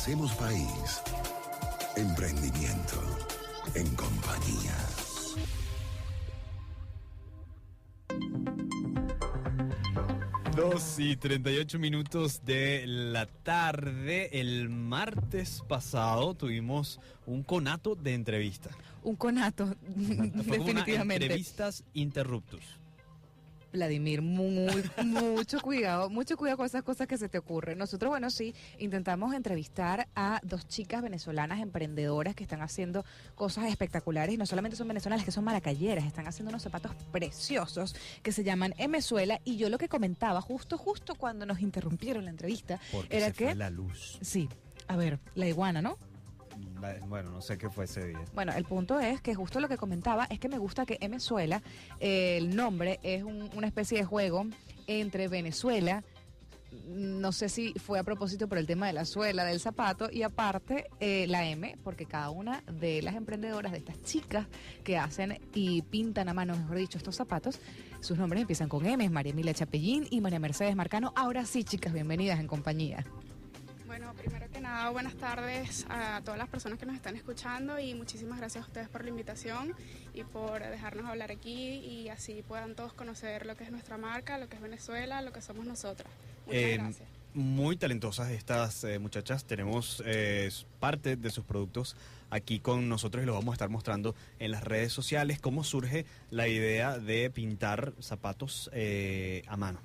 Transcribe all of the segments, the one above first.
Hacemos país. Emprendimiento en compañía. Dos y 38 minutos de la tarde. El martes pasado tuvimos un conato de entrevista. Un conato, definitivamente. Entrevistas interruptus. Vladimir, mucho cuidado con esas cosas que se te ocurren. Nosotros, bueno, sí, intentamos entrevistar a dos chicas venezolanas emprendedoras que están haciendo cosas espectaculares, y no solamente son venezolanas, que son maracayeras, están haciendo unos zapatos preciosos que se llaman Emezuela, y yo lo que comentaba justo cuando nos interrumpieron la entrevista, porque era se que fue la luz. Sí, a ver, la iguana, ¿no? Bueno, no sé qué fue ese día. Bueno, el punto es que justo lo que comentaba es que me gusta que Emezuela, el nombre es una especie de juego entre Venezuela, no sé si fue a propósito por el tema de la suela del zapato, y aparte la M, porque cada una de las emprendedoras, de estas chicas que hacen y pintan a mano, mejor dicho, estos zapatos, sus nombres empiezan con M, María Emilia Chapellín y María Mercedes Marcano. Ahora sí, chicas, bienvenidas en compañía. Bueno, primero que nada, buenas tardes a todas las personas que nos están escuchando, y muchísimas gracias a ustedes por la invitación y por dejarnos hablar aquí, y así puedan todos conocer lo que es nuestra marca, lo que es Venezuela, lo que somos nosotras. Muchas gracias. Muy talentosas estas muchachas. Tenemos parte de sus productos aquí con nosotros y los vamos a estar mostrando en las redes sociales. ¿Cómo surge la idea de pintar zapatos a mano?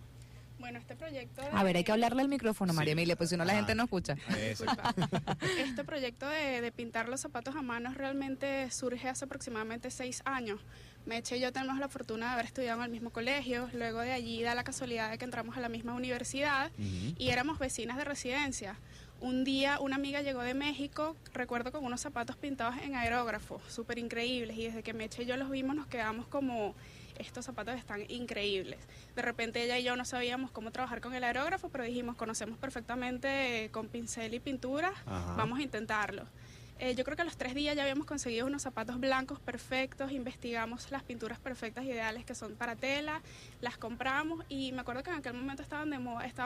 Bueno, este proyecto... A ver, hay que hablarle al micrófono, María Emilia, pues si no la gente no escucha. Disculpa. Este proyecto de pintar los zapatos a mano realmente surge hace aproximadamente 6 años. Meche y yo tenemos la fortuna de haber estudiado en el mismo colegio. Luego de allí da la casualidad de que entramos a la misma universidad y éramos vecinas de residencia. Un día una amiga llegó de México, recuerdo, con unos zapatos pintados en aerógrafo, súper increíbles, y desde que Meche y yo los vimos nos quedamos como... estos zapatos están increíbles. De repente ella y yo no sabíamos cómo trabajar con el aerógrafo, pero dijimos, conocemos perfectamente con pincel y pintura, vamos a intentarlo. Yo creo que a los 3 días ya habíamos conseguido unos zapatos blancos perfectos, investigamos las pinturas perfectas ideales que son para tela, las compramos, y me acuerdo que en aquel momento estaba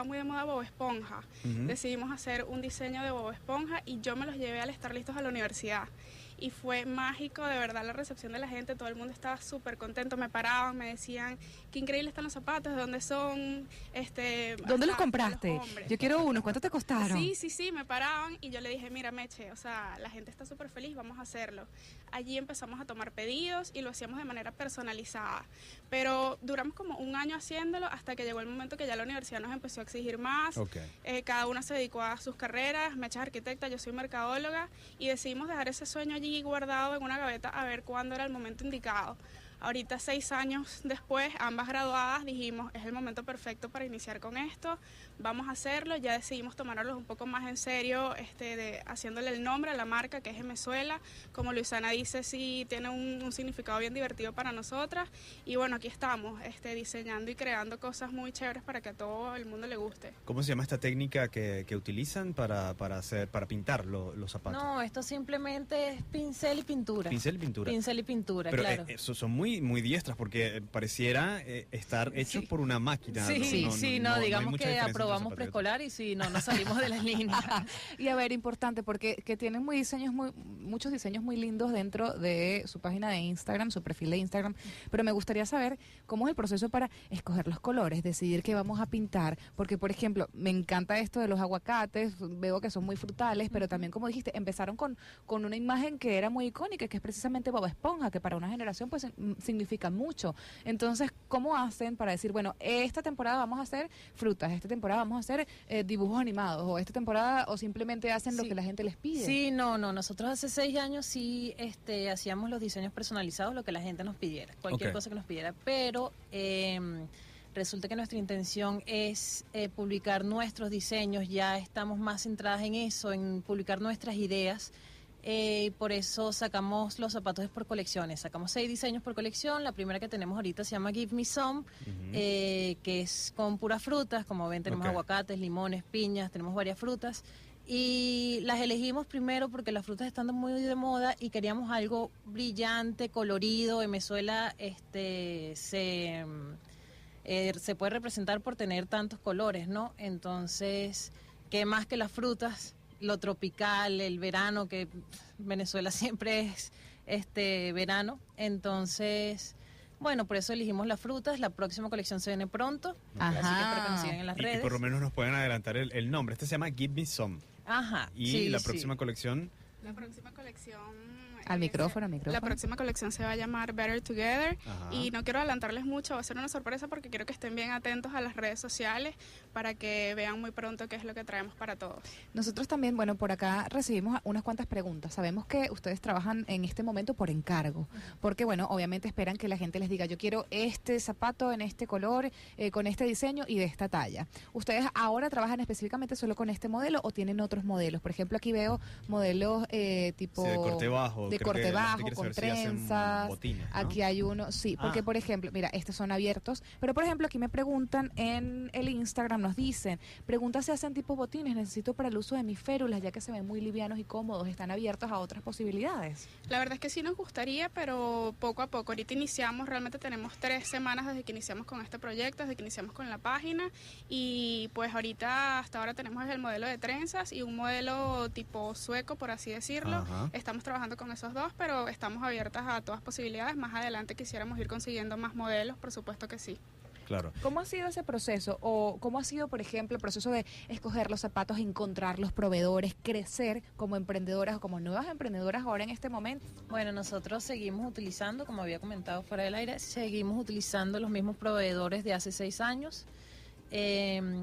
muy de moda Bob Esponja. Decidimos hacer un diseño de Bob Esponja y yo me los llevé al estar listos a la universidad. Y fue mágico, de verdad, la recepción de la gente, todo el mundo estaba súper contento, me paraban, me decían, qué increíbles están los zapatos, ¿de dónde son? ¿Dónde los compraste? Yo quiero unos, ¿cuánto te costaron? Sí, me paraban, y yo le dije, mira, Meche, o sea, la gente está súper feliz, vamos a hacerlo. Allí empezamos a tomar pedidos y lo hacíamos de manera personalizada, pero duramos como 1 año haciéndolo hasta que llegó el momento que ya la universidad nos empezó a exigir más. Cada una se dedicó a sus carreras. Meche es arquitecta, yo soy mercadóloga, y decidimos dejar ese sueño allí guardado en una gaveta a ver cuándo era el momento indicado. Ahorita, 6 años después, ambas graduadas, dijimos, es el momento perfecto para iniciar con esto, vamos a hacerlo. Ya decidimos tomárnoslo un poco más en serio, haciéndole el nombre a la marca, que es Emezuela. Como Luisana dice, sí tiene un significado bien divertido para nosotras, y bueno, aquí estamos diseñando y creando cosas muy chéveres para que a todo el mundo le guste. ¿Cómo se llama esta técnica que utilizan para pintar los zapatos? No, esto simplemente es pincel y pintura. Pincel y pintura. Pincel y pintura, pero, claro. Son muy diestras, porque pareciera estar hechos por una máquina. No, digamos que aprobamos preescolar y no salimos de las líneas. Y a ver, importante, porque que tienen muchos diseños muy lindos dentro de su página de Instagram, su perfil de Instagram, pero me gustaría saber cómo es el proceso para escoger los colores, decidir qué vamos a pintar, porque por ejemplo, me encanta esto de los aguacates, veo que son muy frutales, pero también, como dijiste, empezaron con una imagen que era muy icónica, que es precisamente Bob Esponja, que para una generación pues significa mucho. Entonces, ¿cómo hacen para decir, bueno, esta temporada vamos a hacer frutas, esta temporada vamos a hacer dibujos animados, o esta temporada, o simplemente hacen lo que la gente les pide? Sí, nosotros hace 6 años sí hacíamos los diseños personalizados, lo que la gente nos pidiera, cualquier cosa que nos pidiera, pero resulta que nuestra intención es publicar nuestros diseños. Ya estamos más centradas en eso, en publicar nuestras ideas. Por eso sacamos los zapatos por colecciones. Sacamos 6 diseños por colección. La primera que tenemos ahorita se llama Give Me Some, que es con puras frutas. Como ven, tenemos aguacates, limones, piñas, tenemos varias frutas. Y las elegimos primero porque las frutas están muy de moda y queríamos algo brillante, colorido. En Venezuela se puede representar por tener tantos colores, ¿no? Entonces, ¿qué más que las frutas? lo tropical, el verano, que Venezuela siempre es verano. Entonces, bueno, por eso elegimos las frutas. La próxima colección se viene pronto. Así que espero que nos sigan en las redes. Y por lo menos nos pueden adelantar el nombre. Este se llama Give Me Some. Ajá. Y la próxima colección... La próxima colección... Al micrófono. La próxima colección se va a llamar Better Together. Ajá. Y no quiero adelantarles mucho, va a ser una sorpresa porque quiero que estén bien atentos a las redes sociales para que vean muy pronto qué es lo que traemos para todos. Nosotros también, bueno, por acá recibimos unas cuantas preguntas. Sabemos que ustedes trabajan en este momento por encargo, porque bueno, obviamente esperan que la gente les diga, yo quiero este zapato en este color, con este diseño y de esta talla. ¿Ustedes ahora trabajan específicamente solo con este modelo o tienen otros modelos? Por ejemplo, aquí veo modelos tipo... Sí, de corte bajo. De corte bajo, con trenzas. Botines, ¿no? Aquí hay uno, sí, porque por ejemplo, mira, estos son abiertos, pero por ejemplo aquí me preguntan en el Instagram, nos dicen, preguntas si hacen tipo botines, necesito para el uso de mis férulas, ya que se ven muy livianos y cómodos, ¿están abiertos a otras posibilidades? La verdad es que sí nos gustaría, pero poco a poco. Ahorita iniciamos, realmente tenemos 3 semanas desde que iniciamos con este proyecto, desde que iniciamos con la página, y pues ahorita, hasta ahora tenemos el modelo de trenzas y un modelo tipo sueco, por así decirlo. Ajá. Estamos trabajando con esos dos, pero estamos abiertas a todas posibilidades. Más adelante quisiéramos ir consiguiendo más modelos, por supuesto que sí. Claro. ¿Cómo ha sido ese proceso? ¿O cómo ha sido, por ejemplo, el proceso de escoger los zapatos, encontrar los proveedores, crecer como emprendedoras o como nuevas emprendedoras ahora en este momento? Bueno, nosotros seguimos utilizando, como había comentado fuera del aire, seguimos utilizando los mismos proveedores de hace 6 años,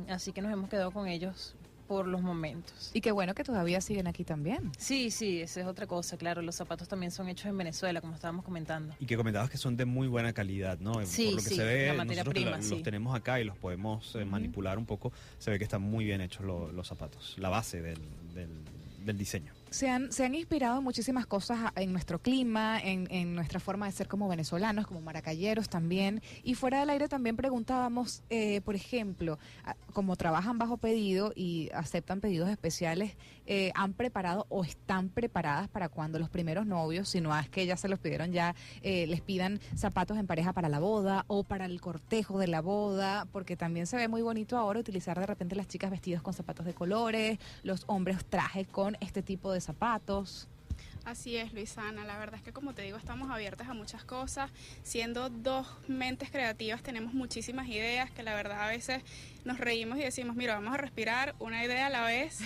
así que nos hemos quedado con ellos por los momentos. Y qué bueno que todavía siguen aquí también. Sí, esa es otra cosa, claro, los zapatos también son hechos en Venezuela, como estábamos comentando. Y que comentabas que son de muy buena calidad, ¿no? Sí, por lo que sí, se ve, la materia nosotros prima, los sí. tenemos acá y los podemos manipular un poco, se ve que están muy bien hechos los zapatos, la base del diseño. Se han inspirado muchísimas cosas en nuestro clima, en nuestra forma de ser como venezolanos, como maracayeros también. Y fuera del aire también preguntábamos, por ejemplo, como trabajan bajo pedido y aceptan pedidos especiales, ¿han preparado o están preparadas para cuando los primeros novios, si no es que ya se los pidieron ya, les pidan zapatos en pareja para la boda o para el cortejo de la boda? Porque también se ve muy bonito ahora utilizar de repente las chicas vestidas con zapatos de colores, los hombres trajes con este tipo de zapatos. Así es, Luisana. La verdad es que, como te digo, estamos abiertas a muchas cosas. Siendo 2 mentes creativas, tenemos muchísimas ideas que la verdad a veces nos reímos y decimos, mira, vamos a respirar una idea a la vez.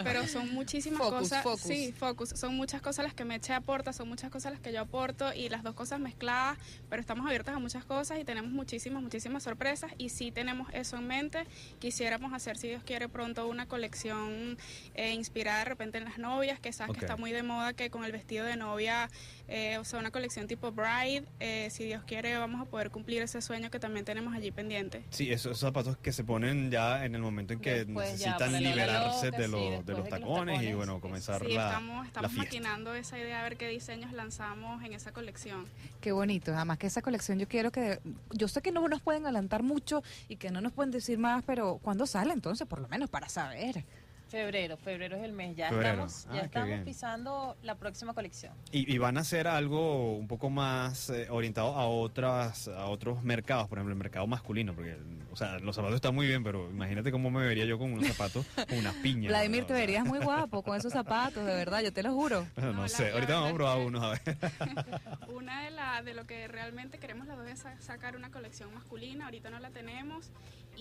Pero son muchísimas cosas. Focus. Sí, focus. Son muchas cosas las que Meche aporta, son muchas cosas las que yo aporto y las 2 cosas mezcladas, pero estamos abiertas a muchas cosas y tenemos muchísimas sorpresas y sí tenemos eso en mente. Quisiéramos hacer, si Dios quiere, pronto una colección inspirada de repente en las novias, que sabes que está muy de moda, que con el vestido de novia, o sea, una colección tipo bride, si Dios quiere vamos a poder cumplir ese sueño que también tenemos allí pendiente. Sí, esos zapatos que se ponen ya en el momento en que Después, necesitan ya, liberarse loca, de, sí, de después los de que tacones y bueno, comenzar Sí, la estamos fiesta. maquinando esa idea, a ver qué diseños lanzamos en esa colección. Qué bonito, además que esa colección yo sé que no nos pueden adelantar mucho y que no nos pueden decir más, pero ¿cuándo sale entonces? Por lo menos para saber. Febrero es el mes, ya Febrero. estamos, Qué estamos bien. pisando la próxima colección. Y van a hacer algo un poco más orientado a otros mercados, por ejemplo, el mercado masculino, porque o sea, los zapatos están muy bien, pero imagínate cómo me vería yo con unos zapatos con unas piñas. Vladimir, ¿no? te O sea, verías muy guapo con esos zapatos, de verdad, yo te lo juro. No, No, sé, la ahorita vamos a probar verdad unos a ver. Una de lo que realmente queremos las dos es sacar una colección masculina, ahorita no la tenemos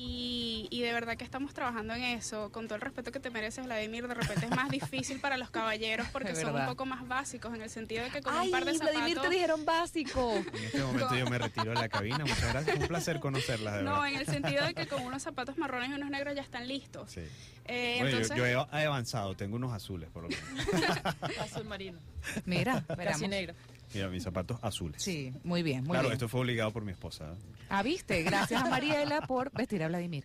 y de verdad que estamos trabajando en eso, con todo el respeto que te mereces, Vladimir. De repente es más difícil para los caballeros porque Es son un verdad. poco más básicos en el sentido de que con Ay, un par de zapatos... Vladimir, te dijeron básico. En este momento yo me retiro de la cabina, muchas gracias, un placer conocerlas, de No, verdad. en el sentido de que con unos zapatos marrones y unos negros ya están listos. Sí. Bueno, Entonces, yo he avanzado, tengo unos azules por lo menos. Azul marino, Mira, casi veramos. negro. Mira, mis zapatos azules. Sí, muy bien, muy Claro, bien. esto fue obligado por mi esposa. Ah, viste, gracias a Mariela por vestir a Vladimir.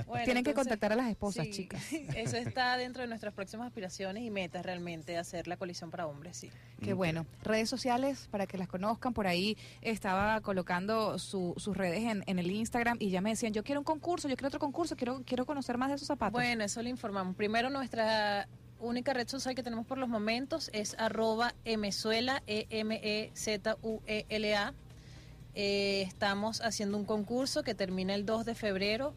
Bueno, Tienen que entonces, contactar a las esposas, sí, chicas. Eso está dentro de nuestras próximas aspiraciones y metas realmente, hacer la colección para hombres, sí. Qué bueno. Redes sociales para que las conozcan. Por ahí estaba colocando sus redes en el Instagram y ya me decían, yo quiero un concurso, yo quiero otro concurso, quiero conocer más de esos zapatos. Bueno, eso le informamos. Primero, nuestra única red social que tenemos por los momentos es @emezuela, EMEZUELA. Estamos haciendo un concurso que termina el 3 de febrero,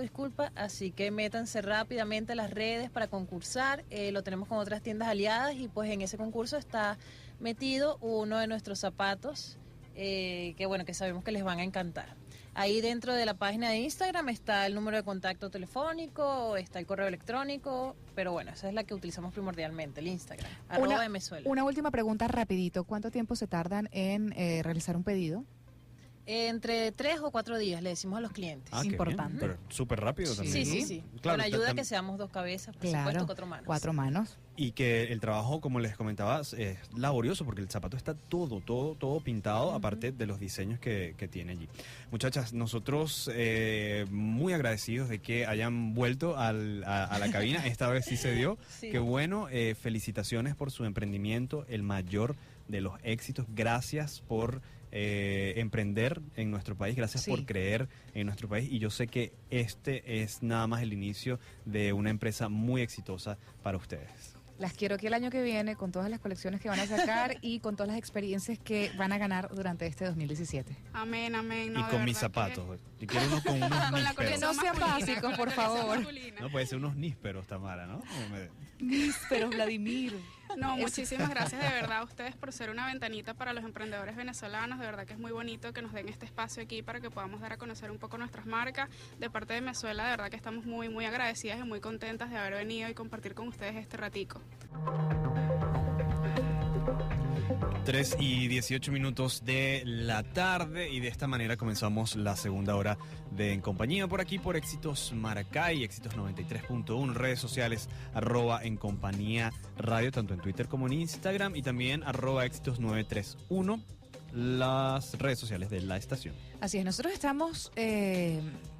disculpa, así que métanse rápidamente a las redes para concursar. Lo tenemos con otras tiendas aliadas y pues en ese concurso está metido uno de nuestros zapatos que sabemos que les van a encantar. Ahí dentro de la página de Instagram está el número de contacto telefónico, está el correo electrónico, pero bueno, esa es la que utilizamos primordialmente, el Instagram, @msuela. Una última pregunta rapidito, ¿cuánto tiempo se tardan en realizar un pedido? Entre 3 o 4 días le decimos a los clientes. Importante. Pero súper rápido también. Sí. Claro, con ayuda que seamos 2 cabezas, por supuesto, 4 manos. 4 manos. Y que el trabajo, como les comentaba, es laborioso porque el zapato está todo pintado, aparte de los diseños que tiene allí. Muchachas, nosotros muy agradecidos de que hayan vuelto a la cabina. Esta vez sí se dio. Sí. Qué bueno. Felicitaciones por su emprendimiento, el mayor de los éxitos. Gracias por emprender en nuestro país, gracias por creer en nuestro país, y yo sé que este es nada más el inicio de una empresa muy exitosa para ustedes. Las quiero aquí el año que viene con todas las colecciones que van a sacar y con todas las experiencias que van a ganar durante este 2017. Amén, amén. Y con mis zapatos. Yo quiero uno con unos con la nísperos. colección No sean masculina, básicos, con la por colección favor. masculina. No, puede ser unos nísperos, Tamara, ¿no? Pero Vladimir. No, muchísimas gracias de verdad a ustedes por ser una ventanita para los emprendedores venezolanos. De verdad que es muy bonito que nos den este espacio aquí para que podamos dar a conocer un poco nuestras marcas. De parte de Mezuela, de verdad que estamos muy, muy agradecidas y muy contentas de haber venido y compartir con ustedes este ratico. 3:18 de la tarde, y de esta manera comenzamos la segunda hora de En Compañía por aquí por Éxitos Maracay, Éxitos 93.1, redes sociales @En Compañía Radio, tanto en Twitter como en Instagram, y también @Éxitos 931, las redes sociales de la estación. Así es, nosotros estamos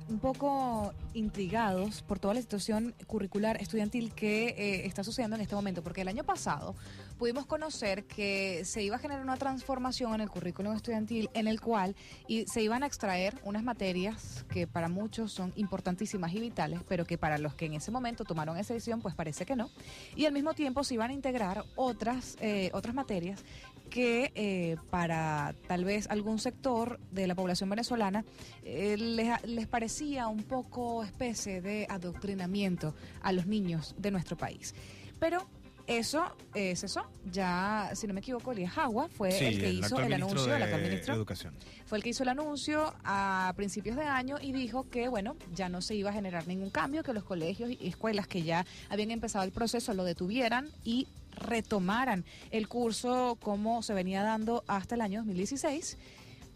un poco intrigados por toda la situación curricular estudiantil que está sucediendo en este momento, porque el año pasado pudimos conocer que se iba a generar una transformación en el currículum estudiantil en el cual se iban a extraer unas materias que para muchos son importantísimas y vitales, pero que para los que en ese momento tomaron esa decisión, pues parece que no, y al mismo tiempo se iban a integrar otras materias que para tal vez algún sector de la población venezolana les parecía un poco especie de adoctrinamiento a los niños de nuestro país. Pero eso cesó. Ya, si no me equivoco, Elías Jagua fue el que hizo el anuncio, el actual ministro de Educación. Fue el que hizo el anuncio a principios de año y dijo que, bueno, ya no se iba a generar ningún cambio, que los colegios y escuelas que ya habían empezado el proceso lo detuvieran y retomaran el curso como se venía dando hasta el año 2016,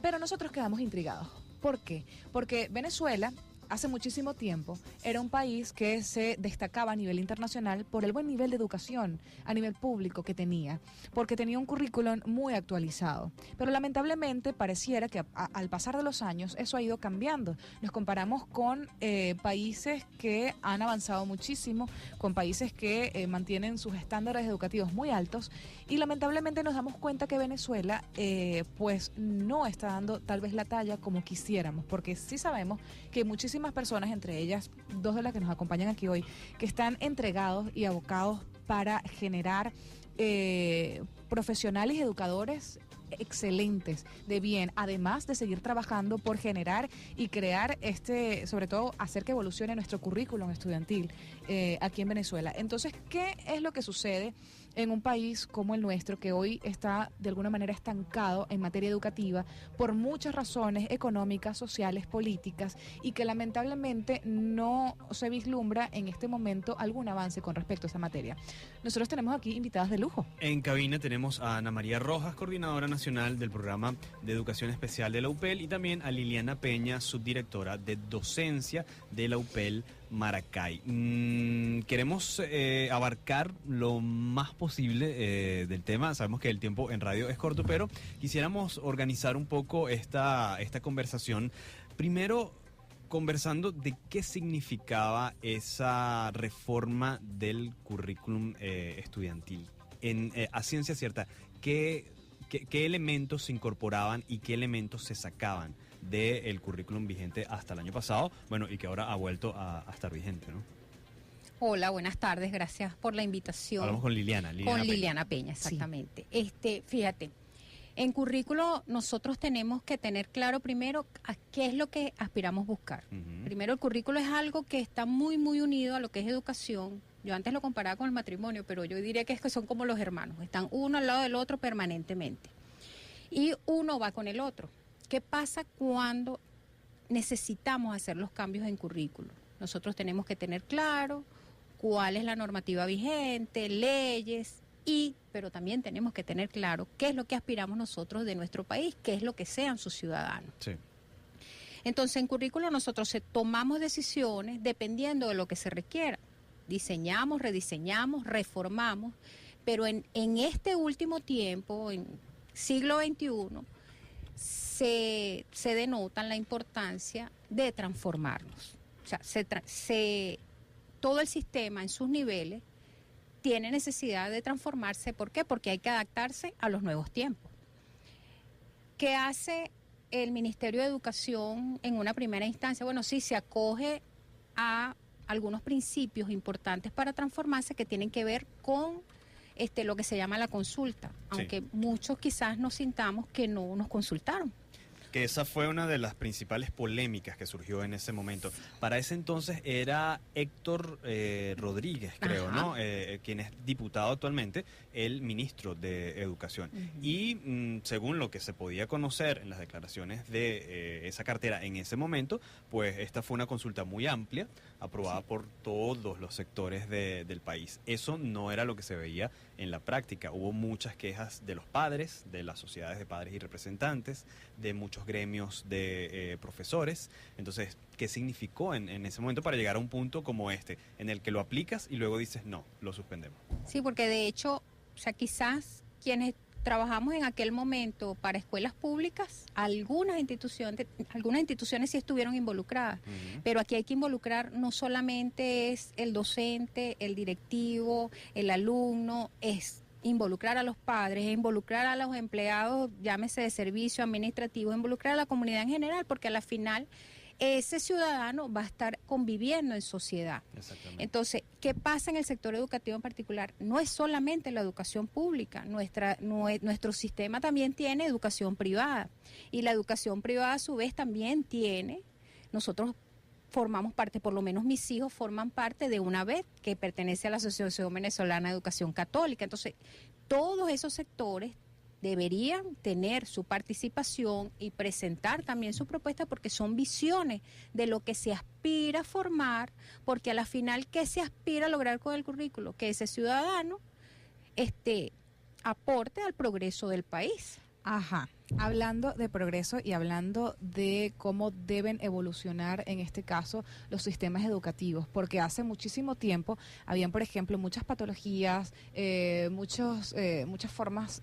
pero nosotros quedamos intrigados. ¿Por qué? Porque Venezuela hace muchísimo tiempo era un país que se destacaba a nivel internacional por el buen nivel de educación a nivel público que tenía, porque tenía un currículum muy actualizado. Pero lamentablemente pareciera que al pasar de los años eso ha ido cambiando. Nos comparamos con países que han avanzado muchísimo, con países que mantienen sus estándares educativos muy altos, y lamentablemente nos damos cuenta que Venezuela pues no está dando tal vez la talla como quisiéramos, porque sí sabemos que muchísimas personas, entre ellas 2 de las que nos acompañan aquí hoy, que están entregados y abocados para generar profesionales y educadores excelentes, de bien, además de seguir trabajando por generar y crear sobre todo hacer que evolucione nuestro currículum estudiantil aquí en Venezuela. Entonces, ¿qué es lo que sucede en un país como el nuestro, que hoy está de alguna manera estancado en materia educativa por muchas razones económicas, sociales, políticas, y que lamentablemente no se vislumbra en este momento algún avance con respecto a esa materia? Nosotros tenemos aquí invitadas de lujo. En cabina tenemos a Ana María Rojas, coordinadora nacional del programa de educación especial de la UPEL, y también a Liliana Peña, subdirectora de docencia de la UPEL Maracay. Queremos abarcar lo más posible del tema. Sabemos que el tiempo en radio es corto, pero quisiéramos organizar un poco esta conversación. Primero, conversando de qué significaba esa reforma del currículum estudiantil. A ciencia cierta, ¿qué elementos se incorporaban y qué elementos se sacaban del currículum vigente hasta el año pasado, bueno, y que ahora ha vuelto a estar vigente, ¿no? Hola, buenas tardes, gracias por la invitación. Hablamos con Liliana Peña, exactamente. Sí. Fíjate, En currículo nosotros tenemos que tener claro primero a qué es lo que aspiramos buscar. Primero, el currículo es algo que está muy, muy unido a lo que es educación. Yo antes lo comparaba con el matrimonio, pero yo diría que es que son como los hermanos, están uno al lado del otro permanentemente. Y uno va con el otro. ¿Qué pasa cuando necesitamos hacer los cambios en currículo? Nosotros tenemos que tener claro cuál es la normativa vigente, leyes, pero también tenemos que tener claro qué es lo que aspiramos nosotros de nuestro país, qué es lo que sean sus ciudadanos. Sí. Entonces, en currículo nosotros tomamos decisiones dependiendo de lo que se requiera. Diseñamos, rediseñamos, reformamos, pero en este último tiempo, en siglo XXI, se denota la importancia de transformarnos. O sea, todo el sistema en sus niveles tiene necesidad de transformarse. ¿Por qué? Porque hay que adaptarse a los nuevos tiempos. ¿Qué hace el Ministerio de Educación en una primera instancia? Bueno, sí, se acoge a algunos principios importantes para transformarse que tienen que ver con lo que se llama la consulta, aunque muchos quizás nos sintamos que no nos consultaron. Que esa fue una de las principales polémicas que surgió en ese momento. Para ese entonces era Héctor Rodríguez, creo, ¿no? Quien es diputado actualmente, el ministro de Educación. Y según lo que se podía conocer en las declaraciones de esa cartera en ese momento, pues esta fue una consulta muy amplia, aprobada por todos los sectores del país. Eso no era lo que se veía en la práctica. Hubo muchas quejas de los padres, de las sociedades de padres y representantes, de muchos gremios de profesores. Entonces, ¿qué significó en ese momento para llegar a un punto como este, en el que lo aplicas y luego dices, no, lo suspendemos? Sí, porque de hecho, o sea, quizás quienes trabajamos en aquel momento para escuelas públicas, algunas instituciones sí estuvieron involucradas, pero aquí hay que involucrar no solamente es el docente, el directivo, el alumno, es involucrar a los padres, involucrar a los empleados, llámese de servicio administrativo, involucrar a la comunidad en general, porque a la final ese ciudadano va a estar conviviendo en sociedad. Exactamente. Entonces, ¿qué pasa en el sector educativo en particular? No es solamente la educación pública, nuestro sistema también tiene educación privada, y la educación privada a su vez también tiene, nosotros formamos parte, por lo menos mis hijos forman parte de una ABET que pertenece a la Asociación Venezolana de Educación Católica. Entonces, todos esos sectores deberían tener su participación y presentar también su propuesta, porque son visiones de lo que se aspira a formar, porque a la final, ¿qué se aspira a lograr con el currículo? Que ese ciudadano aporte al progreso del país. Ajá. Hablando de progreso y hablando de cómo deben evolucionar en este caso los sistemas educativos, porque hace muchísimo tiempo habían, por ejemplo, muchas patologías, muchas formas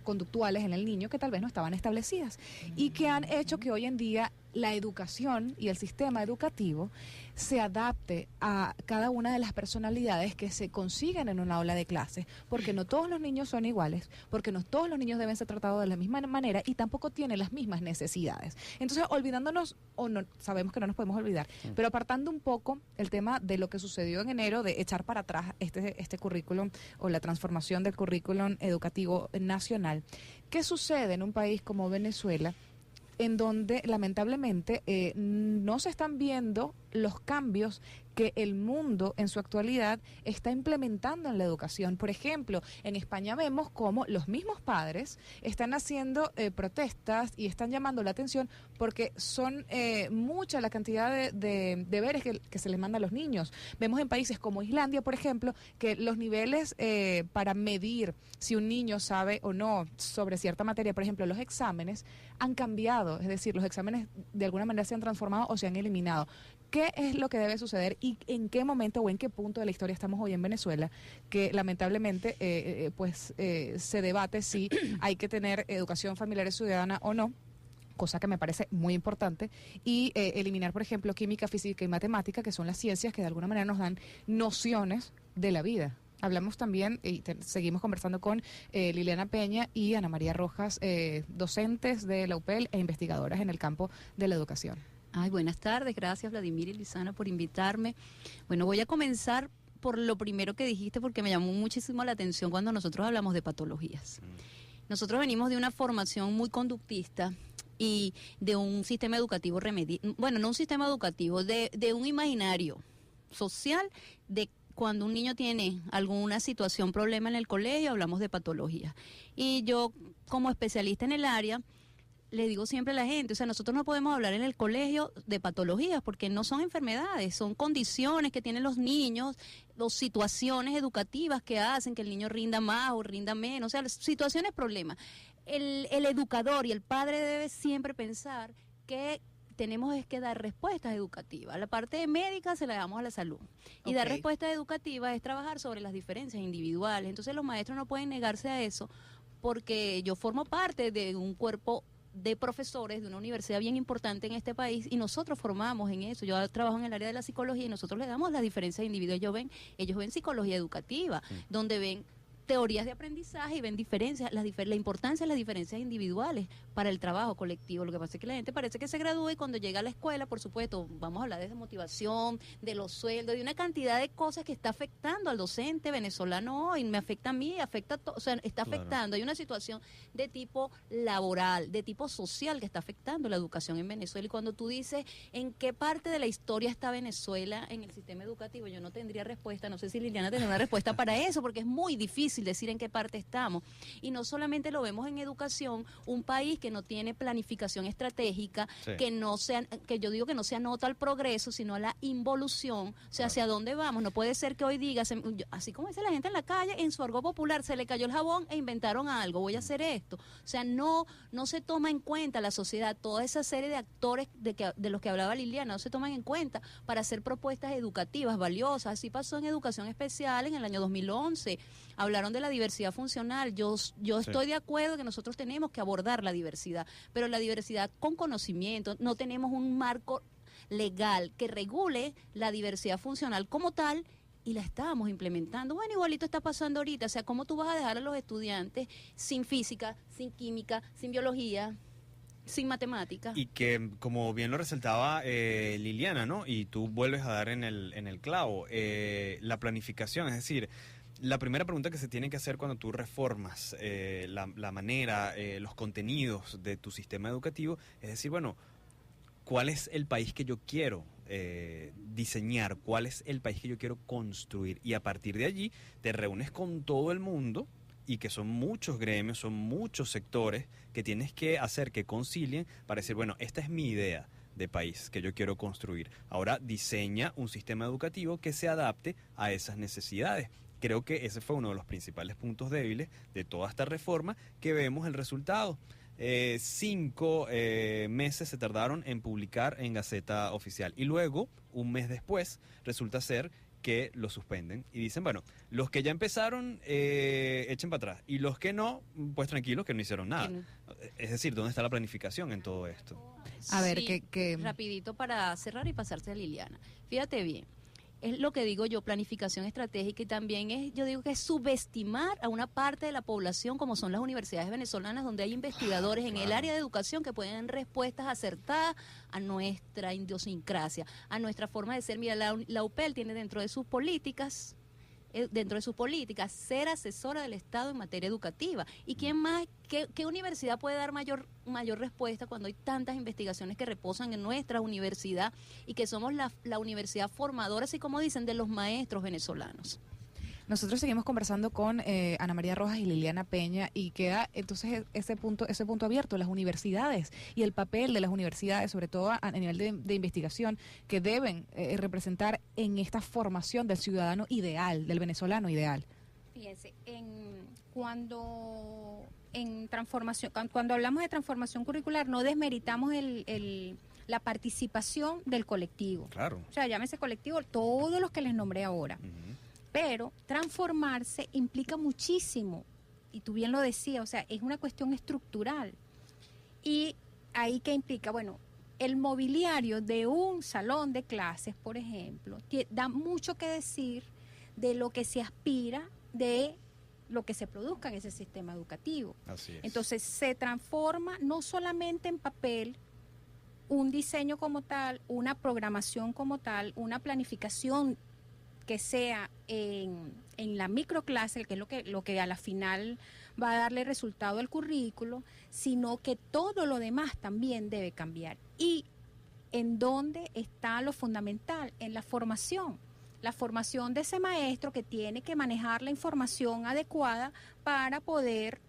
conductuales en el niño que tal vez no estaban establecidas y que han hecho que hoy en día la educación y el sistema educativo se adapte a cada una de las personalidades que se consiguen en una aula de clases, porque no todos los niños son iguales, porque no todos los niños deben ser tratados de la misma manera y tampoco tienen las mismas necesidades. Entonces, olvidándonos, o no, sabemos que no nos podemos olvidar, pero apartando un poco el tema de lo que sucedió en enero, de echar para atrás este currículum o la transformación del currículum educativo nacional, ¿qué sucede en un país como Venezuela, en donde lamentablemente no se están viendo los cambios que el mundo en su actualidad está implementando en la educación? Por ejemplo, en España vemos cómo los mismos padres están haciendo protestas y están llamando la atención porque son mucha la cantidad de deberes que se les manda a los niños. Vemos en países como Islandia, por ejemplo, que los niveles para medir si un niño sabe o no sobre cierta materia, por ejemplo, los exámenes, han cambiado. Es decir, los exámenes de alguna manera se han transformado o se han eliminado. ¿Qué es lo que debe suceder y en qué momento o en qué punto de la historia estamos hoy en Venezuela? Que lamentablemente se debate si hay que tener educación familiar y ciudadana o no, cosa que me parece muy importante, y eliminar, por ejemplo, química, física y matemática, que son las ciencias que de alguna manera nos dan nociones de la vida. Hablamos también y seguimos conversando con Liliana Peña y Ana María Rojas, docentes de la UPEL e investigadoras en el campo de la educación. Ay, buenas tardes, gracias Vladimir y Luisana por invitarme. Bueno, voy a comenzar por lo primero que dijiste porque me llamó muchísimo la atención cuando nosotros hablamos de patologías. Nosotros venimos de una formación muy conductista y de un sistema educativo bueno, no un sistema educativo, de un imaginario social de cuando un niño tiene alguna situación, problema en el colegio, hablamos de patología. Y yo, como especialista en el área, le digo siempre a la gente, o sea, nosotros no podemos hablar en el colegio de patologías porque no son enfermedades, son condiciones que tienen los niños, o situaciones educativas que hacen que el niño rinda más o rinda menos, o sea, situaciones, problemas. El educador y el padre debe siempre pensar que tenemos es que dar respuestas educativas. La parte médica se la damos a la salud. Y dar respuestas educativas es trabajar sobre las diferencias individuales. Entonces los maestros no pueden negarse a eso porque yo formo parte de un cuerpo de profesores de una universidad bien importante en este país y nosotros formamos en eso. Yo trabajo en el área de la psicología y nosotros le damos las diferencias individuales. Ellos ven psicología educativa, donde ven teorías de aprendizaje y ven diferencias, la importancia de las diferencias individuales para el trabajo colectivo. Lo que pasa es que la gente parece que se gradúa y cuando llega a la escuela, por supuesto, vamos a hablar de motivación, de los sueldos, de una cantidad de cosas que está afectando al docente venezolano hoy, me afecta a mí, afecta a o sea, está afectando. Hay una situación de tipo laboral, de tipo social que está afectando la educación en Venezuela. Y cuando tú dices en qué parte de la historia está Venezuela en el sistema educativo, yo no tendría respuesta, no sé si Liliana tendrá una respuesta para eso, porque es muy difícil decir en qué parte estamos. Y no solamente lo vemos en educación, un país que no tiene planificación estratégica, que yo digo que no se anota al progreso, sino a la involución, o sea, hacia dónde vamos. No puede ser que hoy diga, así como dice la gente en la calle, en su argot popular, se le cayó el jabón e inventaron algo, voy a hacer esto. O sea, no se toma en cuenta la sociedad, toda esa serie de actores de los que hablaba Liliana, no se toman en cuenta para hacer propuestas educativas valiosas. Así pasó en educación especial en el año 2011. Hablaron de la diversidad funcional. Yo estoy de acuerdo que nosotros tenemos que abordar la diversidad, pero la diversidad con conocimiento. No tenemos un marco legal que regule la diversidad funcional como tal y la estamos implementando. Bueno, igualito está pasando ahorita. O sea, ¿cómo tú vas a dejar a los estudiantes sin física, sin química, sin biología, sin matemática? Y que, como bien lo resaltaba Liliana, ¿no? Y tú vuelves a dar en el clavo, la planificación, es decir, la primera pregunta que se tiene que hacer cuando tú reformas la manera, los contenidos de tu sistema educativo, es decir, bueno, ¿cuál es el país que yo quiero diseñar? ¿Cuál es el país que yo quiero construir? Y a partir de allí te reúnes con todo el mundo y que son muchos gremios, son muchos sectores que tienes que hacer que concilien para decir, bueno, esta es mi idea de país que yo quiero construir. Ahora diseña un sistema educativo que se adapte a esas necesidades. Creo que ese fue uno de los principales puntos débiles de toda esta reforma, que vemos el resultado. 5 meses se tardaron en publicar en Gaceta Oficial y luego, un mes después, resulta ser que lo suspenden y dicen, bueno, los que ya empezaron echen para atrás y los que no, pues tranquilos que no hicieron nada. Es decir, ¿dónde está la planificación en todo esto? A ver, Sí, rapidito para cerrar y pasarse a Liliana. Fíjate bien. Es lo que digo yo, planificación estratégica, y también yo digo que es subestimar a una parte de la población como son las universidades venezolanas, donde hay investigadores en el área de educación que pueden dar respuestas acertadas a nuestra idiosincrasia, a nuestra forma de ser. Mira, la UPEL tiene dentro de sus políticas ser asesora del Estado en materia educativa. ¿Y quién más, qué universidad puede dar mayor respuesta cuando hay tantas investigaciones que reposan en nuestra universidad y que somos la universidad formadora, así como dicen, de los maestros venezolanos? Nosotros seguimos conversando con Ana María Rojas y Liliana Peña y queda entonces ese punto abierto, las universidades y el papel de las universidades, sobre todo a nivel de investigación, que deben representar en esta formación del ciudadano ideal, del venezolano ideal. Fíjense, cuando hablamos de transformación curricular, no desmeritamos la participación del colectivo. Claro. O sea, llámese colectivo, todos los que les nombré ahora. Pero transformarse implica muchísimo, y tú bien lo decías, o sea, es una cuestión estructural. Y ahí que implica, bueno, el mobiliario de un salón de clases, por ejemplo, da mucho que decir de lo que se aspira, de lo que se produzca en ese sistema educativo. Así es. Entonces se transforma no solamente en papel, un diseño como tal, una programación como tal, una planificación que sea en en la microclase, que es lo que a la final va a darle resultado al currículo, sino que todo lo demás también debe cambiar. ¿Y en dónde está lo fundamental? En la formación de ese maestro que tiene que manejar la información adecuada para poder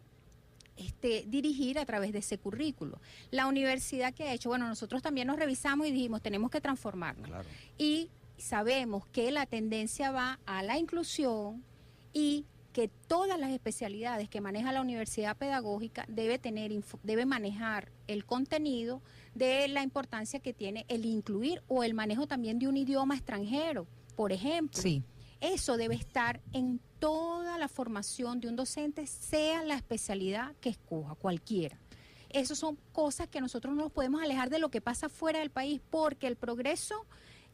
dirigir a través de ese currículo. La universidad que ha hecho, bueno, nosotros también nos revisamos y dijimos, tenemos que transformarnos. Claro. Y sabemos que la tendencia va a la inclusión y que todas las especialidades que maneja la universidad pedagógica debe manejar el contenido de la importancia que tiene el incluir o el manejo también de un idioma extranjero, por ejemplo. Sí. Eso debe estar en toda la formación de un docente, sea la especialidad que escoja, cualquiera. Esas son cosas que nosotros no nos podemos alejar de lo que pasa fuera del país, porque el progreso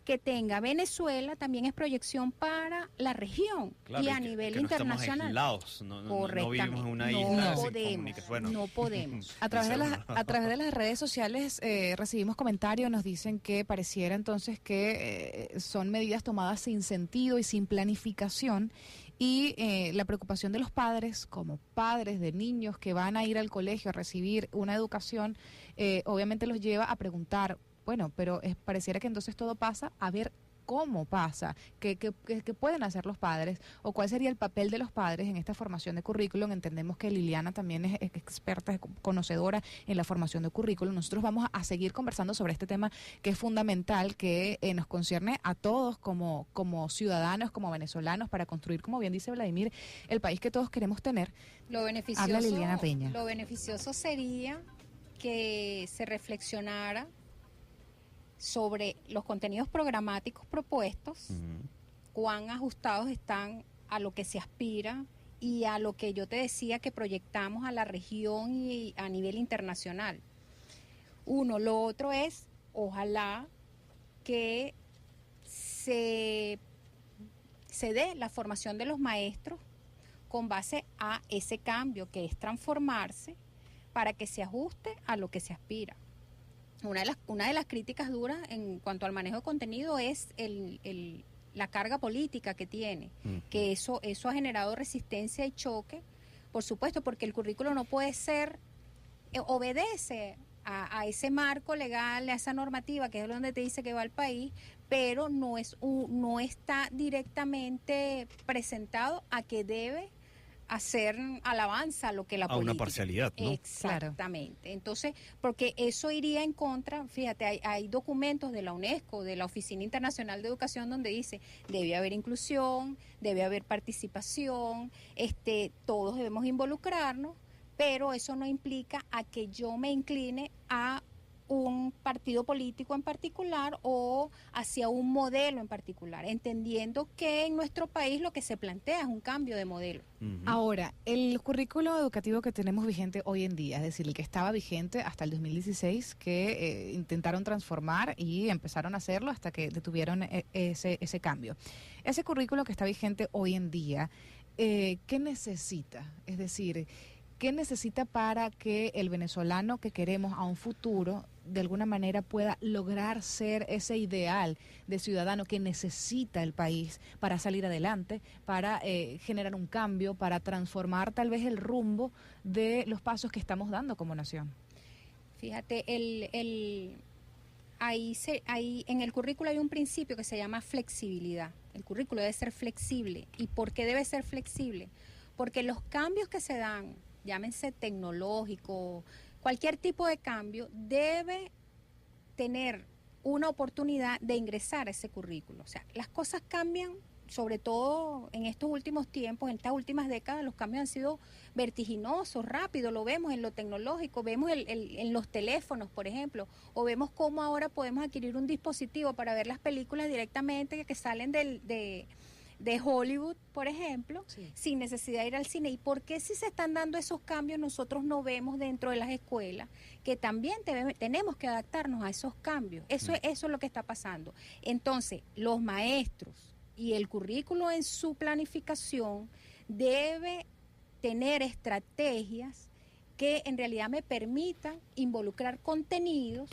que tenga Venezuela también es proyección para la región, Claro, y a nivel internacional. No estamos aislados, no vivimos en una No isla sin podemos, comunicación. Bueno, no podemos. A través, de Quizá las, no. a través de las redes sociales recibimos comentarios, nos dicen que pareciera entonces que son medidas tomadas sin sentido y sin planificación, y la preocupación de los padres, como padres de niños que van a ir al colegio a recibir una educación, obviamente los lleva a preguntar, bueno, pero pareciera que entonces todo pasa a ver cómo pasa, qué pueden hacer los padres o cuál sería el papel de los padres en esta formación de currículum. Entendemos que Liliana también es experta, es conocedora en la formación de currículum. Nosotros vamos a seguir conversando sobre este tema que es fundamental, que nos concierne a todos como ciudadanos, como venezolanos, para construir, como bien dice Vladimir, el país que todos queremos tener. Habla Liliana Peña. Lo beneficioso sería que se reflexionara sobre los contenidos programáticos propuestos, cuán ajustados están a lo que se aspira y a lo que yo te decía que proyectamos a la región y a nivel internacional. Uno, lo otro es, ojalá que se dé la formación de los maestros con base a ese cambio que es transformarse para que se ajuste a lo que se aspira. Una de las críticas duras en cuanto al manejo de contenido es la carga política que tiene, que eso ha generado resistencia y choque, por supuesto, porque el currículo no puede ser, obedece a ese marco legal, a esa normativa que es donde te dice que va el país, pero no está directamente presentado a que debe hacer alabanza a lo que la política. A una parcialidad, ¿no? Exactamente. Claro. Entonces, porque eso iría en contra, fíjate, hay documentos de la UNESCO, de la Oficina Internacional de Educación, donde dice, debe haber inclusión, debe haber participación, todos debemos involucrarnos, pero eso no implica a que yo me incline a un partido político en particular o hacia un modelo en particular, entendiendo que en nuestro país lo que se plantea es un cambio de modelo. Ahora, el currículo educativo que tenemos vigente hoy en día, es decir, el que estaba vigente hasta el 2016, que intentaron transformar y empezaron a hacerlo hasta que detuvieron ese cambio. Ese currículo que está vigente hoy en día, ¿qué necesita? Es decir, ¿qué necesita para que el venezolano que queremos a un futuro de alguna manera pueda lograr ser ese ideal de ciudadano que necesita el país para salir adelante, para generar un cambio, para transformar tal vez el rumbo de los pasos que estamos dando como nación? Fíjate, ahí en el currículo hay un principio que se llama flexibilidad. El currículo debe ser flexible. ¿Y por qué debe ser flexible? Porque los cambios que se dan, llámense tecnológico, cualquier tipo de cambio, debe tener una oportunidad de ingresar a ese currículo. O sea, las cosas cambian, sobre todo en estos últimos tiempos, en estas últimas décadas, los cambios han sido vertiginosos, rápidos, lo vemos en lo tecnológico, vemos en los teléfonos, por ejemplo, o vemos cómo ahora podemos adquirir un dispositivo para ver las películas directamente que salen de Hollywood, por ejemplo, sí, sin necesidad de ir al cine. ¿Y por qué si se están dando esos cambios nosotros no vemos dentro de las escuelas que también tenemos que adaptarnos a esos cambios? Eso es lo que está pasando. Entonces, los maestros y el currículo en su planificación debe tener estrategias que en realidad me permitan involucrar contenidos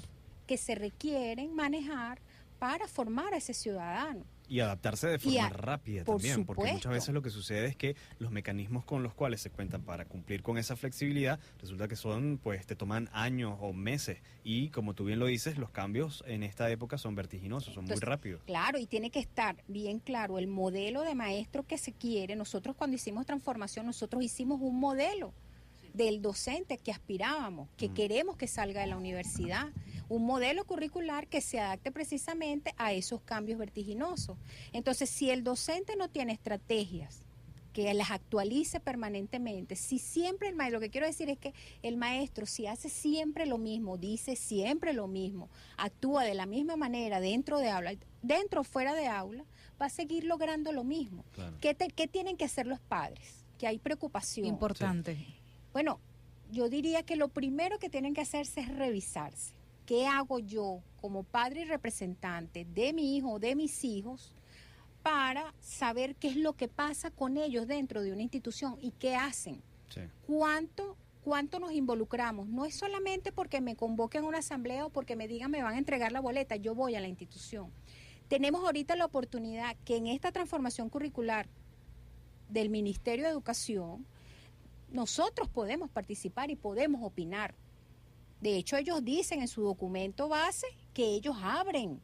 que se requieren manejar para formar a ese ciudadano. Y adaptarse de forma rápida por también, porque supuesto. muchas veces lo que sucede es que los mecanismos con los cuales se cuentan para cumplir con esa flexibilidad, resulta que son, pues te toman años o meses, y como tú bien lo dices, los cambios en esta época son vertiginosos, son Entonces, muy rápidos. Claro, y tiene que estar bien claro el modelo de maestro que se quiere. Nosotros cuando hicimos transformación, nosotros hicimos un modelo del docente que aspirábamos, que queremos que salga de la universidad, un modelo curricular que se adapte precisamente a esos cambios vertiginosos. Entonces, si el docente no tiene estrategias que las actualice permanentemente, si siempre el maestro, lo que quiero decir es que el maestro, si hace siempre lo mismo, dice siempre lo mismo, actúa de la misma manera dentro de aula, dentro o fuera de aula, va a seguir logrando lo mismo. Claro. ¿Qué tienen que hacer los padres? Que hay preocupación. Importante. Bueno, yo diría que lo primero que tienen que hacerse es revisarse. ¿Qué hago yo como padre y representante de mi hijo o de mis hijos para saber qué es lo que pasa con ellos dentro de una institución y qué hacen? Sí. ¿Cuánto nos involucramos? No es solamente porque me convoquen a una asamblea o porque me digan me van a entregar la boleta, yo voy a la institución. Tenemos ahorita la oportunidad que en esta transformación curricular del Ministerio de Educación, nosotros podemos participar y podemos opinar. De hecho, ellos dicen en su documento base que ellos abren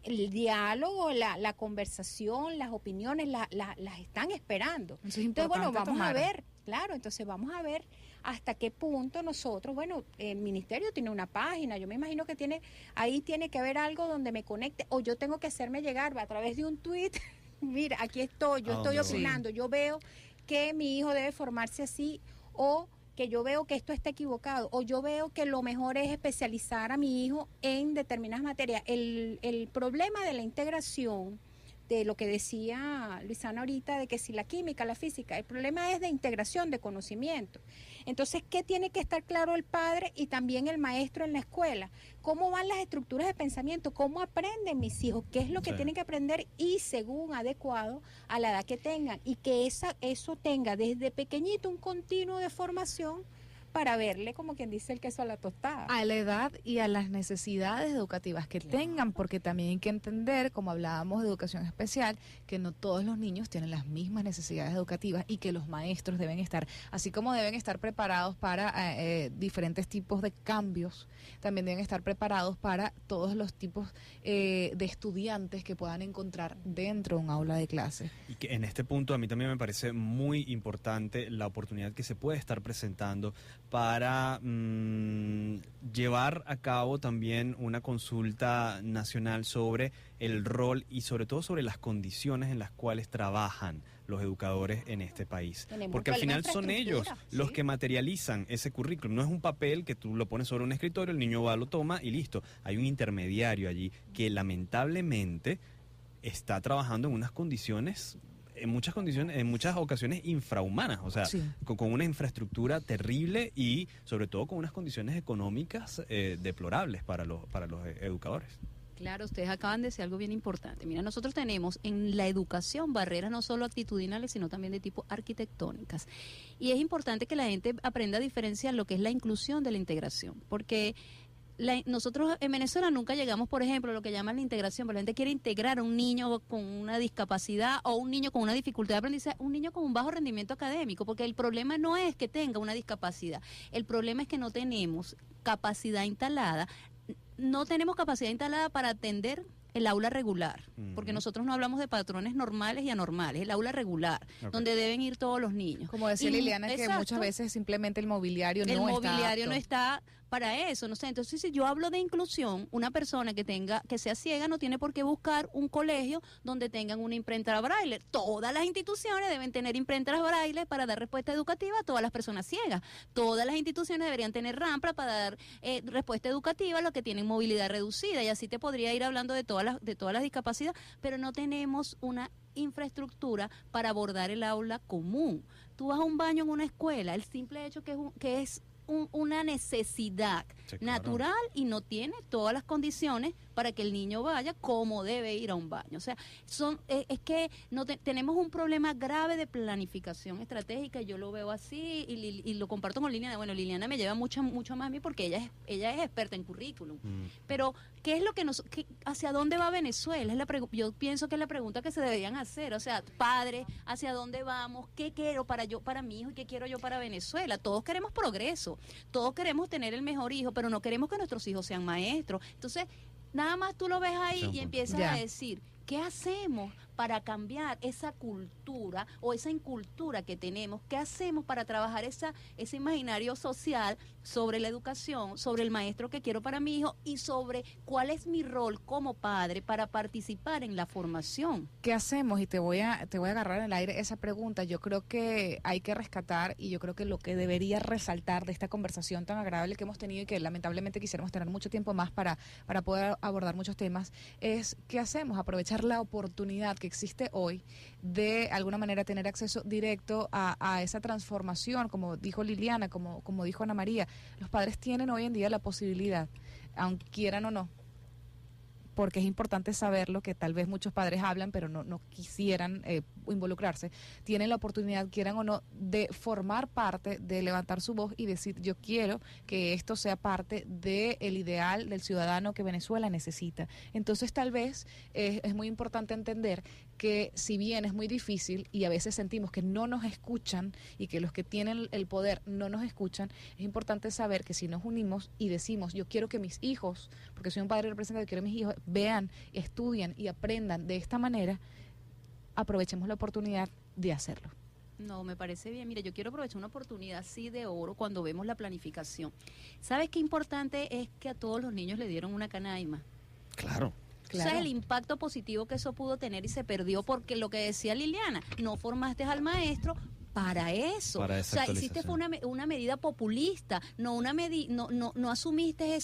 el diálogo, la conversación, las opiniones, las están esperando. Eso es Entonces, bueno, importante, vamos a Tamara. ver, claro, entonces vamos a ver hasta qué punto nosotros, bueno, el ministerio tiene una página, yo me imagino que ahí tiene que haber algo donde me conecte, o yo tengo que hacerme llegar a través de un tweet, mira, aquí estoy, yo estoy opinando, yo veo que mi hijo debe formarse así, o que yo veo que esto está equivocado, o yo veo que lo mejor es especializar a mi hijo en determinadas materias. El problema de la integración, de lo que decía Luisana ahorita, de que si la química, la física, el problema es de integración de conocimiento. Entonces, ¿qué tiene que estar claro el padre y también el maestro en la escuela? ¿Cómo van las estructuras de pensamiento? ¿Cómo aprenden mis hijos? ¿Qué es lo que tienen que aprender? Y según adecuado a la edad que tengan. Y que eso tenga desde pequeñito un continuo de formación para verle, como quien dice, el queso a la tostada. A la edad y a las necesidades educativas que tengan, porque también hay que entender, como hablábamos de educación especial, que no todos los niños tienen las mismas necesidades educativas y que los maestros deben estar, así como deben estar preparados para diferentes tipos de cambios, también deben estar preparados para todos los tipos de estudiantes que puedan encontrar dentro de un aula de clase. Y que en este punto a mí también me parece muy importante la oportunidad que se puede estar presentando para llevar a cabo también una consulta nacional sobre el rol y sobre todo sobre las condiciones en las cuales trabajan los educadores en este país. Porque al final son ellos los que materializan ese currículum. No es un papel que tú lo pones sobre un escritorio, el niño va, lo toma y listo. Hay un intermediario allí que lamentablemente está trabajando en unas condiciones, en muchas ocasiones infrahumanas, o sea, con una infraestructura terrible y sobre todo con unas condiciones económicas deplorables para los educadores. Claro, ustedes acaban de decir algo bien importante. Mira, nosotros tenemos en la educación barreras no solo actitudinales, sino también de tipo arquitectónicas. Y es importante que la gente aprenda a diferenciar lo que es la inclusión de la integración, porque nosotros en Venezuela nunca llegamos, por ejemplo, a lo que llaman la integración, pero la gente quiere integrar a un niño con una discapacidad o un niño con una dificultad de aprendizaje, un niño con un bajo rendimiento académico, porque el problema no es que tenga una discapacidad, el problema es que no tenemos capacidad instalada, para atender el aula regular, porque nosotros no hablamos de patrones normales y anormales, el aula regular, donde deben ir todos los niños. Como decía Liliana, que muchas veces simplemente el mobiliario no está para eso, no sé. Entonces, si yo hablo de inclusión, una persona que sea ciega no tiene por qué buscar un colegio donde tengan una imprenta braille. Todas las instituciones deben tener imprentas braille para dar respuesta educativa a todas las personas ciegas. Todas las instituciones deberían tener rampa para dar respuesta educativa a los que tienen movilidad reducida, y así te podría ir hablando de todas las discapacidades, pero no tenemos una infraestructura para abordar el aula común. Tú vas a un baño en una escuela, el simple hecho que es una necesidad Sí, claro. natural y no tiene todas las condiciones para que el niño vaya como debe ir a un baño. O sea, es que no tenemos un problema grave de planificación estratégica, yo lo veo así y lo comparto con Liliana. Bueno, Liliana me lleva mucho más a mí porque ella es experta en currículum. Pero, ¿qué es lo que hacia dónde va Venezuela? Yo pienso que es la pregunta que se deberían hacer. O sea, padres, ¿hacia dónde vamos? ¿Qué quiero para mi hijo y qué quiero yo para Venezuela? Todos queremos progreso, todos queremos tener el mejor hijo, pero no queremos que nuestros hijos sean maestros. Entonces, nada más tú lo ves ahí y empiezas a decir, ¿qué hacemos para cambiar esa cultura o esa incultura que tenemos? ¿Qué hacemos para trabajar ese imaginario social sobre la educación, sobre el maestro que quiero para mi hijo y sobre cuál es mi rol como padre para participar en la formación? ¿Qué hacemos? Y te voy a agarrar en el aire esa pregunta. Yo creo que hay que rescatar, y yo creo que lo que debería resaltar de esta conversación tan agradable que hemos tenido y que lamentablemente quisiéramos tener mucho tiempo más para poder abordar muchos temas, es ¿qué hacemos? Aprovechar la oportunidad que existe hoy de alguna manera tener acceso directo a esa transformación, como dijo Liliana, como dijo Ana María. Los padres tienen hoy en día la posibilidad, aunque quieran o no, porque es importante saberlo, que tal vez muchos padres hablan pero no quisieran involucrarse, tienen la oportunidad, quieran o no, de formar parte, de levantar su voz y decir, yo quiero que esto sea parte del ideal del ciudadano que Venezuela necesita. Entonces tal vez es muy importante entender que si bien es muy difícil y a veces sentimos que no nos escuchan y que los que tienen el poder no nos escuchan, es importante saber que si nos unimos y decimos, yo quiero que mis hijos, porque soy un padre representante, quiero que mis hijos vean, estudien y aprendan de esta manera, aprovechemos la oportunidad de hacerlo. No, me parece bien. Mira, yo quiero aprovechar una oportunidad así de oro cuando vemos la planificación. ¿Sabes qué importante es que a todos los niños le dieron una canaima? Claro. Claro. O sea, el impacto positivo que eso pudo tener y se perdió porque lo que decía Liliana, no formaste al maestro para eso. Para esa o sea, hiciste fue una medida populista, no asumiste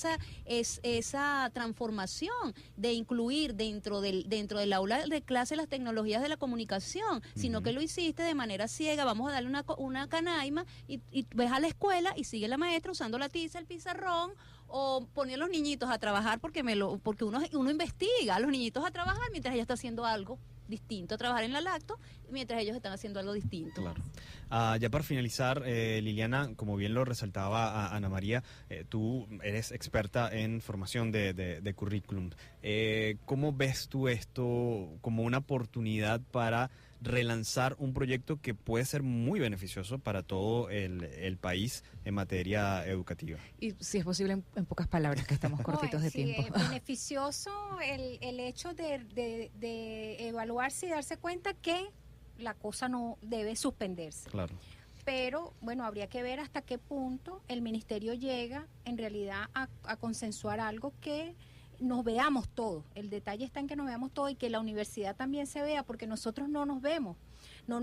esa transformación de incluir dentro del aula de clase las tecnologías de la comunicación, sino que lo hiciste de manera ciega. Vamos a darle una canaima y ves a la escuela y sigue la maestra usando la tiza, el pizarrón, o poner a los niñitos a trabajar porque uno investiga a los niñitos a trabajar mientras ella está haciendo algo distinto, a trabajar en la lacto mientras ellos están haciendo algo distinto. Claro. Ya para finalizar, Liliana, como bien lo resaltaba Ana María, tú eres experta en formación de currículum. ¿Cómo ves tú esto como una oportunidad para relanzar un proyecto que puede ser muy beneficioso para todo el país en materia educativa? Y si es posible, en pocas palabras, que estamos cortitos de tiempo. Es beneficioso el hecho de evaluarse y darse cuenta que la cosa no debe suspenderse. Claro. Pero, bueno, habría que ver hasta qué punto el ministerio llega en realidad a consensuar algo que nos veamos todos. El detalle está en que nos veamos todos y que la universidad también se vea, porque nosotros no nos vemos, no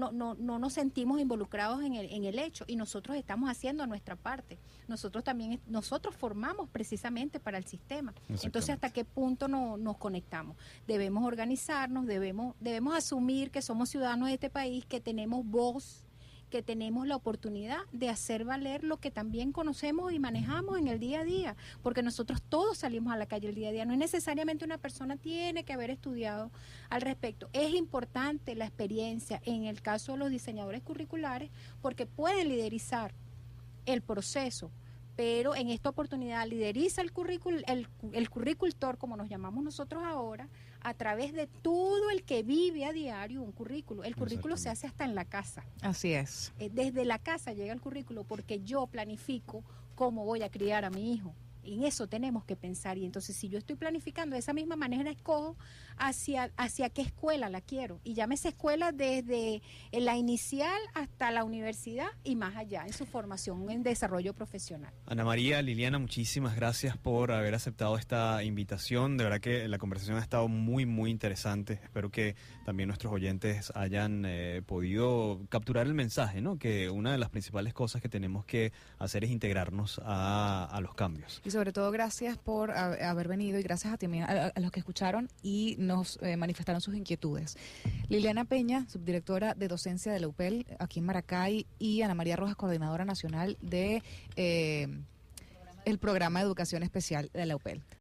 nos sentimos involucrados en el hecho, y nosotros estamos haciendo nuestra parte. Nosotros formamos precisamente para el sistema. Entonces, ¿hasta qué punto nos conectamos? Debemos organizarnos, debemos asumir que somos ciudadanos de este país, que tenemos voz, que tenemos la oportunidad de hacer valer lo que también conocemos y manejamos en el día a día, porque nosotros todos salimos a la calle el día a día. No es necesariamente una persona tiene que haber estudiado al respecto. Es importante la experiencia en el caso de los diseñadores curriculares, porque pueden liderizar el proceso, pero en esta oportunidad lideriza el curricultor, como nos llamamos nosotros ahora, a través de todo el que vive a diario un currículo. El currículo se hace hasta en la casa. Así es. Desde la casa llega el currículo, porque yo planifico cómo voy a criar a mi hijo. En eso tenemos que pensar, y entonces si yo estoy planificando de esa misma manera, escojo hacia qué escuela la quiero, y llámese escuela desde la inicial hasta la universidad y más allá en su formación en desarrollo profesional. Ana María, Liliana, muchísimas gracias por haber aceptado esta invitación. De verdad que la conversación ha estado muy, muy interesante. Espero que también nuestros oyentes hayan podido capturar el mensaje, ¿no? Que una de las principales cosas que tenemos que hacer es integrarnos a los cambios. Y sobre todo gracias por haber venido y gracias a también a los que escucharon y nos manifestaron sus inquietudes. Liliana Peña, subdirectora de docencia de la UPEL aquí en Maracay, y Ana María Rojas, coordinadora nacional de el programa de educación especial de la UPEL.